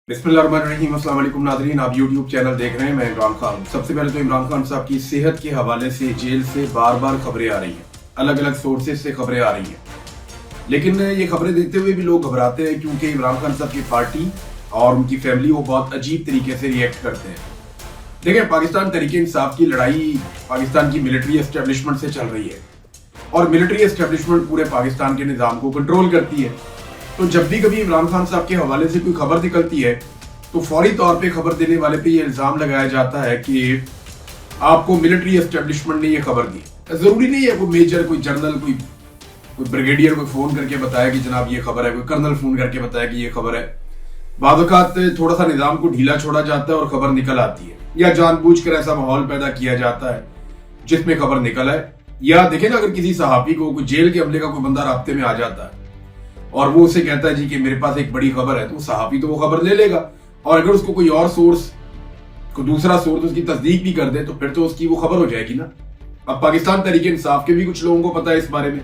बिस्मिल्लाहिर्रहमानिर्रहीम। अस्सलाम वालेकुम नाज़रीन, आप यूट्यूब चैनल देख रहे हैं। मैं इमरान खान। सबसे पहले तो इमरान खान साहब की सेहत के हवाले से जेल से बार बार खबरें आ रही हैं, अलग अलग सोर्सेज से खबरें आ रही हैं। लेकिन ये खबरें देखते हुए भी लोग घबराते हैं, क्योंकि इमरान खान साहब की पार्टी और उनकी फैमिली वो बहुत अजीब तरीके से रिएक्ट करते हैं। देखिए, पाकिस्तान तहरीक इंसाफ की लड़ाई पाकिस्तान की मिलिट्री एस्टेब्लिशमेंट से चल रही है और मिलिट्री एस्टेब्लिशमेंट पूरे पाकिस्तान के निज़ाम को कंट्रोल करती है। तो जब भी कभी इमरान खान साहब के हवाले से कोई खबर निकलती है तो फौरी तौर पे खबर देने वाले पे ये इल्जाम लगाया जाता है कि आपको मिलिट्री एस्टेब्लिशमेंट ने ये खबर दी। जरूरी नहीं है कोई मेजर, कोई जनरल, कोई ब्रिगेडियर को फोन करके बताया कि जनाब ये खबर है, कोई कर्नल फोन करके बताया कि ये खबर है। बाद औक़ात थोड़ा सा निजाम को ढीला छोड़ा जाता है और खबर निकल आती है, या जानबूझकर ऐसा माहौल पैदा किया जाता है जिसमें खबर निकल आए। या देखें ना, अगर किसी सहाफी को कोई जेल के अमले का कोई बंदा राब्ते में आ जाता है और वो उसे कहता है जी कि मेरे पास एक बड़ी खबर है, तो सहाफी तो वो खबर ले लेगा, और अगर उसको कोई और सोर्स, को दूसरा सोर्स उसकी तस्दीक भी कर दे तो फिर तो उसकी वो खबर हो जाएगी ना। अब पाकिस्तान तहरीक इंसाफ के भी कुछ लोगों को पता है इस बारे में,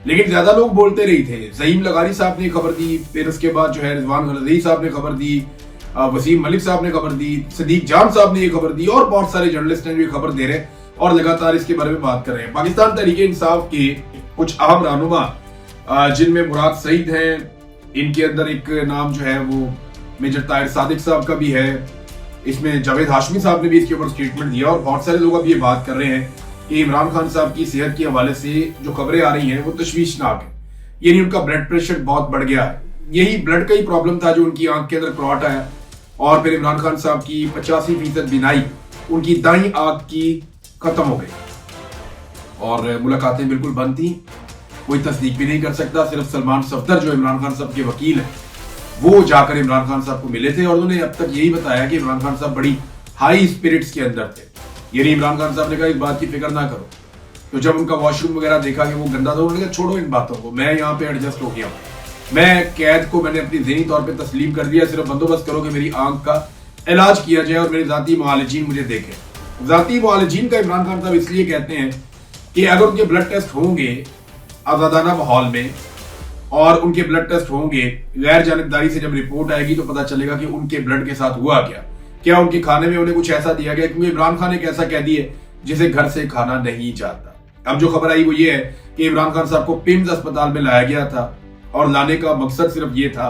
लेकिन ज्यादा लोग बोलते रही थे। ज़हीम लगारी साहब ने खबर दी, फिर उसके बाद जो है रिजवान गलज़ई साहब ने खबर दी, वसीम मलिक साहब ने खबर दी, सदीक जान साहब ने ये खबर दी, और बहुत सारे जर्नलिस्ट हैं जो खबर दे रहे हैं और लगातार इसके बारे में बात कर रहे हैं। पाकिस्तान तहरीक इंसाफ के कुछ अहम रहनुमा, जिनमें मुराद सईद हैं, इनके अंदर एक नाम जो है वो मेजर ताहिर सादिक साहब का भी है, इसमें जावेद हाशमी साहब ने भी इसके ऊपर स्टेटमेंट दिया, और बहुत सारे लोग अब ये बात कर रहे हैं कि इमरान खान साहब की सेहत के हवाले से जो खबरें आ रही हैं वो तशवीशनाक है। यानी उनका ब्लड प्रेशर बहुत बढ़ गया है। यही ब्लड का ही प्रॉब्लम था जो उनकी आंख के अंदर क्लॉट आया, और फिर इमरान खान साहब की 85% बिनाई उनकी दाई आंख की खत्म हो गई और मुलाकातें बिल्कुल बंद थी। कोई तस्दीक भी नहीं कर सकता। सिर्फ सलमान सफदर जो इमरान खान साहब के वकील हैं वो जाकर इमरान खान साहब को मिले थे, और उन्होंने अब तक यही बताया कि इमरान खान साहब बड़ी हाई स्पिरिट्स के अंदर थे। यानी इमरान खान साहब ने कहा इस बात की फिक्र ना करो। तो जब उनका वॉशरूम वगैरह देखा कि वो गंदा था, उन्होंने कहा छोड़ो इन बातों को, मैं यहाँ पे एडजस्ट हो गया हूँ, मैं कैद को मैंने अपनी ज़हनी तौर पर तस्लीम कर दिया, सिर्फ बंदोबस्त करो कि मेरी आंख का इलाज किया जाए और मेरे जाती मुआलिजीन मुझे देखें। जाती मुआलिजीन का इमरान खान साहब इसलिए कहते हैं कि अगर उनके ब्लड टेस्ट होंगे आजादाना माहौल में और उनके ब्लड टेस्ट होंगे गैर जानिबदारी से, जब रिपोर्ट आएगी तो पता चलेगा कि उनके ब्लड के साथ हुआ क्या उनके खाने में उन्हें कुछ ऐसा दिया गया, क्योंकि इमरान खान एक ऐसा कैदी है जिसे घर से खाना नहीं जाता। अब जो खबर आई वो ये है कि इमरान खान साहब को पिम्स अस्पताल में लाया गया था, और लाने का मकसद सिर्फ ये था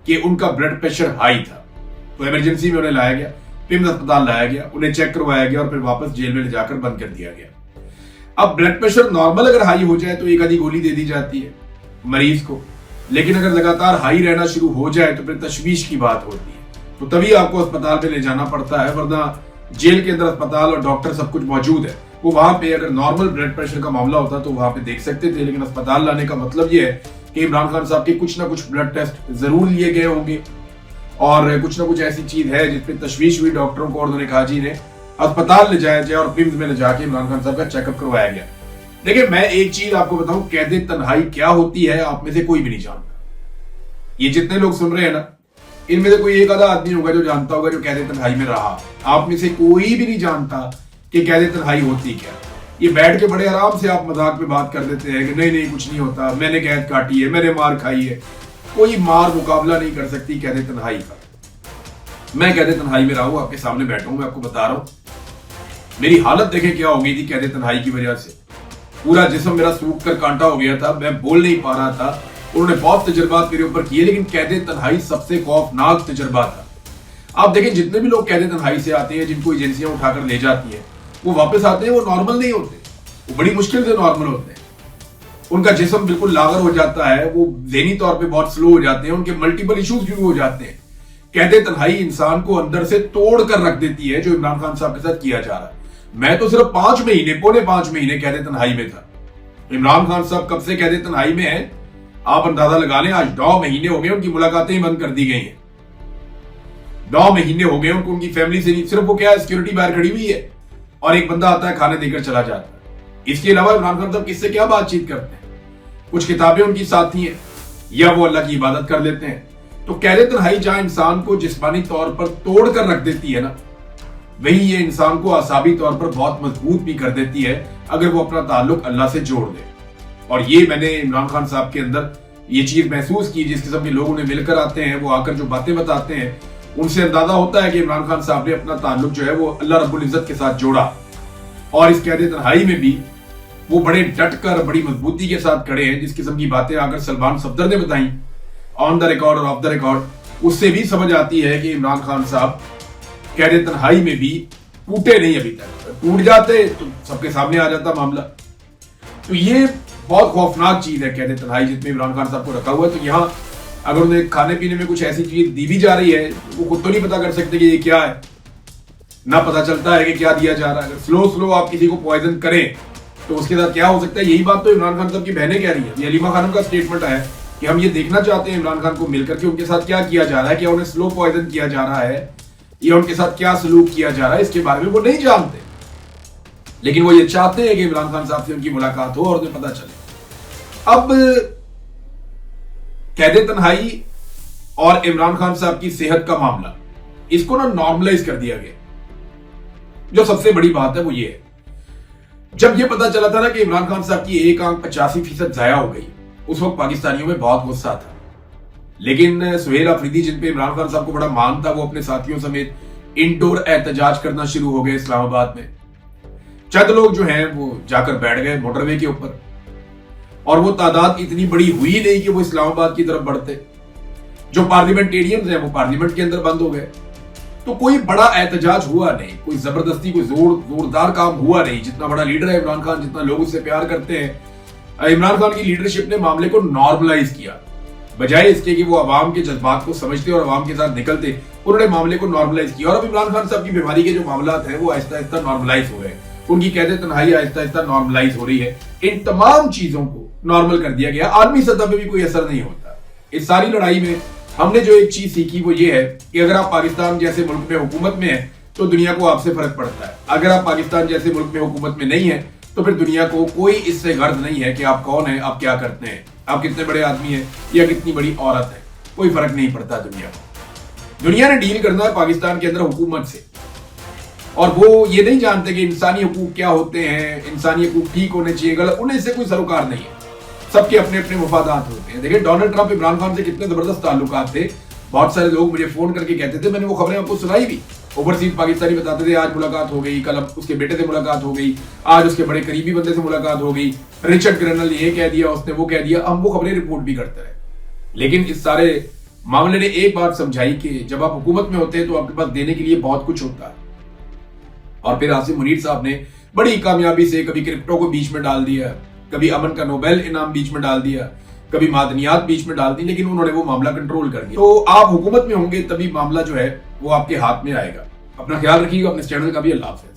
कि उनका ब्लड प्रेशर हाई था, तो इमरजेंसी में उन्हें लाया गया, पिम्स अस्पताल लाया गया, उन्हें चेक करवाया गया और फिर वापस जेल में ले जाकर बंद कर दिया गया। अब ब्लड प्रेशर नॉर्मल अगर हाई हो जाए तो एक आधी गोली दे दी जाती है मरीज को, लेकिन अगर लगातार हाई रहना शुरू हो जाए तो फिर तशवीश की बात होती है, तो तभी आपको अस्पताल पे ले जाना पड़ता है। वरना जेल के अंदर अस्पताल और डॉक्टर सब कुछ मौजूद है, वो वहां पे अगर नॉर्मल ब्लड प्रेशर का मामला होता तो वहां पे देख सकते थे। लेकिन अस्पताल लाने का मतलब ये है कि इमरान खान साहब के कुछ ना कुछ ब्लड टेस्ट जरूर लिए गए होंगे, और कुछ ना कुछ ऐसी चीज है जिसपे तशवीश हुई डॉक्टरों को, और उन्होंने कहा जी ने अस्पताल ले जाया जाए, और पिम्स में ले जाके इमरान खान साहब का चेकअप करवाया गया। देखिए, मैं एक चीज आपको बताऊं, कैदे तन्हाई क्या होती है आप में से कोई भी नहीं जानता। ये जितने लोग सुन रहे हैं ना, इनमें से कोई एक आधा आदमी होगा जो जानता होगा, जो कैदे तन्हाई में रहा। आप में से कोई भी नहीं जानता कि कैदे तन्हाई होती क्या। ये बैठ के बड़े आराम से आप मजाक में बात कर देते हैं कि नहीं नहीं कुछ नहीं होता, मैंने कैद काटी है, मैंने मार खाई है। कोई मार मुकाबला नहीं कर सकती कैदे तन्हाई का। मैं कैदे तन्हाई में रहा हूं, आपके सामने बैठा हूं, मैं आपको बता रहा हूं मेरी हालत देखें क्या हो गई थी कैदे तन्हाई की वजह से। पूरा जिस्म मेरा सूख कर कांटा हो गया था, मैं बोल नहीं पा रहा था। उन्होंने बहुत तजुर्बात मेरे ऊपर किए, लेकिन कैदे तन्हाई सबसे खौफनाक तजुर्बा था। आप देखें, जितने भी लोग कैदे तन्हाई से आते हैं, जिनको एजेंसियां उठाकर ले जाती हैं, वो वापस आते हैं, वो नॉर्मल नहीं होते, वो बड़ी मुश्किल से नॉर्मल होते हैं। उनका जिस्म बिल्कुल लागर हो जाता है, वो ज़हनी तौर पर बहुत स्लो हो जाते हैं, उनके मल्टीपल इशूज शुरू हो जाते हैं। कैदे तन्हाई इंसान को अंदर से तोड़ कर रख देती है, जो इमरान खान साहब के साथ किया जा रहा है। मैं तो सिर्फ 5 महीने, पौने 5 महीने कैदे तन्हाई में था। इमरान खान साहब कब से कैदे तन्हाई में हैं आप अंदाजा लगा लें। आज 9 महीने हो गए, उनकी मुलाकातें ही बंद कर दी गई हैं। 9 महीने हो गए उनको, उनकी फैमिली से नहीं, सिर्फ वो क्या सिक्योरिटी बाहर खड़ी हुई है और एक बंदा आता है खाने देकर चला जाता है। इसके अलावा इमरान खान साहब किससे क्या बातचीत करते हैं? कुछ किताबें उनकी साथी हैं, या वो अल्लाह की इबादत कर लेते हैं। तो कैदे तन्हाई जहां इंसान को जिस्मानी तौर पर तोड़ कर रख देती है ना, वही ये इंसान को आसाबी तौर पर बहुत मजबूत भी कर देती है अगर वो अपना ताल्लुक अल्लाह से जोड़ दे। और ये मैंने इमरान खान साहब के अंदर ये चीज महसूस की। जिस किस्म के लोग उन्हें मिलकर आते हैं, वो आकर जो बातें बताते हैं, उनसे अंदाजा होता है कि इमरान खान साहब ने अपना ताल्लुक जो है वो अल्लाह रब्बुल इज्जत के साथ जोड़ा, और इस कैद तन्हाई में भी वो बड़े डट कर बड़ी मजबूती के साथ खड़े हैं। जिस किस्म की बातें अगर सलमान सफदर ने बताई ऑन द रिकॉर्ड और ऑफ द रिकॉर्ड, उससे भी समझ आती है कि इमरान खान साहब कैद तन्हाई में भी टूटे नहीं। अभी तक टूट जाते तो सबके सामने आ जाता मामला। तो ये बहुत खौफनाक चीज है कैद तन्हाई जिसमें इमरान खान साहब को रखा हुआ है। तो यहाँ अगर उन्हें खाने पीने में कुछ ऐसी चीज दी भी जा रही है, वो खुद तो नहीं पता कर सकते कि ये क्या है, ना पता चलता है कि क्या दिया जा रहा है। अगर स्लो आप किसी को पॉइजन करें तो उसके साथ क्या हो सकता है। यही बात तो इमरान खान साहब की बहनें कह रही है। अलीमा खानम का स्टेटमेंट है कि हम ये देखना चाहते हैं इमरान खान को मिलकर के उनके साथ क्या किया जा रहा है, क्या उन्हें स्लो पॉइजन किया जा रहा है या उनके साथ क्या सलूक किया जा रहा है, इसके बारे में वो नहीं जानते। लेकिन वो ये चाहते हैं कि इमरान खान साहब से उनकी मुलाकात हो और उन्हें पता चले। अब कैद तन्हाई और इमरान खान साहब की सेहत का मामला, इसको ना नॉर्मलाइज कर दिया गया। जो सबसे बड़ी बात है वो ये है, जब ये पता चला था ना कि इमरान खान साहब की एक आंख 85% जाया हो गई, उस वक्त पाकिस्तानियों में बहुत गुस्सा था। लेकिन सुहेल अफरीदी जिन पे इमरान खान साहब को बड़ा मान था, वो अपने साथियों समेत इंडोर एहतजाज करना शुरू हो गए इस्लामाबाद में। चंद लोग जो हैं वो जाकर बैठ गए मोटरवे के ऊपर, और वो तादाद इतनी बड़ी हुई नहीं कि वो इस्लामाबाद की तरफ बढ़ते। जो पार्लियामेंटेरियंस हैं वो पार्लियामेंट के अंदर बंद हो गए। तो कोई बड़ा एहतजाज हुआ नहीं, कोई जबरदस्ती कोई जोरदार काम हुआ नहीं। जितना बड़ा लीडर है इमरान खान, जितना लोग उससे प्यार करते हैं, इमरान खान की लीडरशिप ने मामले को नॉर्मलाइज किया। बजाय इसके कि वो अवाम के जज्बात को समझते और अवाम के साथ निकलते, उन्होंने मामले को नॉर्मलाइज किया। और अब इमरान खान साहब की बीमारी के जो मामला हैं वो आहिस्ता आहिस्ता नॉर्मलाइज हो रहे हैं। उनकी कैद तन्हाई आहिस्ता आहिस्ता नॉर्मलाइज हो रही है। इन तमाम चीजों को नॉर्मल कर दिया गया। आलमी सतह पे भी कोई असर नहीं होता। इस सारी लड़ाई में हमने जो एक चीज सीखी वो ये है कि अगर आप पाकिस्तान जैसे मुल्क में हुकूमत में हैं तो दुनिया को आपसे फर्क पड़ता है। अगर आप पाकिस्तान जैसे मुल्क में हुकूमत में नहीं है तो फिर दुनिया को कोई इससे गर्ज नहीं है कि आप कौन हैं, आप क्या करते हैं, आप कितने बड़े आदमी हैं या कितनी बड़ी औरत है। कोई फर्क नहीं पड़ता दुनिया को। दुनिया ने डील करना है पाकिस्तान के अंदर हुकूमत से, और वो ये नहीं जानते कि इंसानी हकूक क्या होते हैं, इंसानी हकूक ठीक होने चाहिए गलत, उन्हें इससे कोई सरोकार नहीं है। सबके अपने अपने मुफादात होते हैं। देखिए डोनाल्ड ट्रंप इमरान खान से कितने जबरदस्त ताल्लुकात थे। बहुत सारे लोग मुझे फोन करके कहते थे, मैंने वो खबरें आपको सुनाई भी, ओवरसीज पाकिस्तानी बताते थे आज मुलाकात हो गई, कल उसके बेटे से मुलाकात हो गई, आज उसके बड़े करीबी बंदे से मुलाकात हो गई, रिचर्ड ग्रेनल ने ये कह दिया, उसने वो कह दिया। हम वो खबरें रिपोर्ट भी करते रहे। लेकिन इस सारे मामले ने एक बात समझाई कि जब आप हुकूमत में होते हैं तो आपके पास देने के लिए बहुत कुछ होता है। और फिर आसिम मुनीर साहब ने बड़ी कामयाबी से कभी क्रिप्टो को बीच में डाल दिया, कभी अमन का नोबेल इनाम बीच में डाल दिया, कभी मादनियात बीच में डाल दी, लेकिन उन्होंने वो मामला कंट्रोल कर दिया। तो आप हुकूमत में होंगे तभी मामला जो है वो आपके हाथ में आएगा। अपना ख्याल रखिएगा, अपने चैनल का भी। अल्लाह हाफ़िज़।